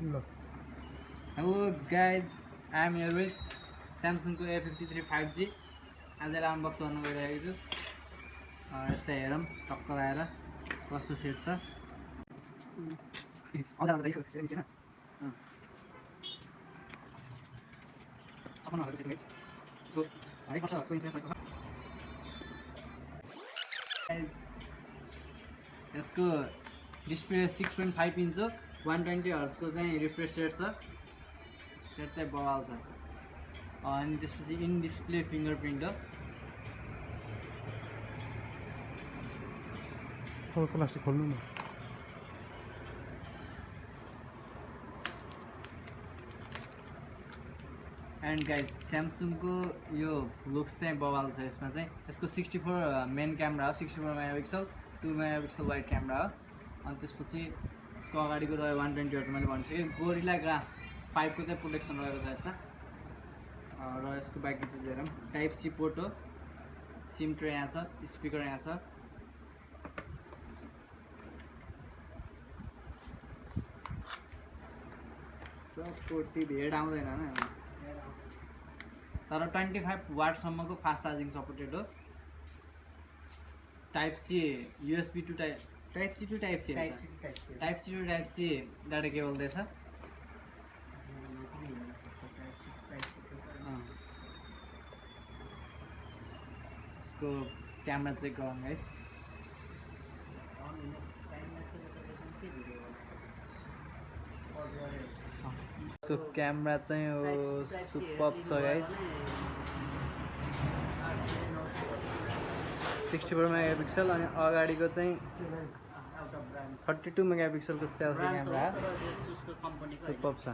Hello guys, I am here with Samsung A53 5G. आजलाई unbox गर्न गइरहेको छु। यसलाई हेरौँ टक्क लगाएर कस्तो सेट छ। यसको डिस्प्ले 6.5 इन्च हो, 120 हर्ट्ज को चाहिँ रिफ्रेश रेट छ। सेट चाहिँ बवाल छ। अनि त्यसपछि इन डिस्प्ले फिंगरप्रिन्ट हो। सब प्लास्टिक खोल्नु न। एन्ड गाइज स्यामसङ को यो लुक्स चाहिँ बवाल छ। यसमा चाहिँ यसको 64 मेन क्यामेरा हो, 64 मेगापिक्सल, 2 मेगापिक्सल वाइड क्यामेरा हो। अनि त्यसपछि यसको अगाडिको रह्यो 120 हर्ट्ज, मैले भनिसकेँ। गोरिल्ला ग्लास 5 को चाहिँ प्रोटेक्सन रहेको छ यसमा। र यसको बाँकी चिज हेरौँ। टाइप सी पोर्ट हो, सिम ट्रे यहाँ छ, स्पिकर यहाँ छ। सपोर्टिभ हेड आउँदैन हैन, तर 25 वाटसम्मको फास्ट चार्जिङ सपोर्टेड हो। Type C USB to type C to type C data cable दिएछ। इसको क्यामेरा चेक गरौँ गाइस। इसको क्यामेरा चाहिँ हो सुपर्ब छ गाइस। 64 मेगापिक्सल अनि अगाडिको चाहिँ 32 मेगापिक्सलको सेल्फी क्यामेरा सुपर्ब छ।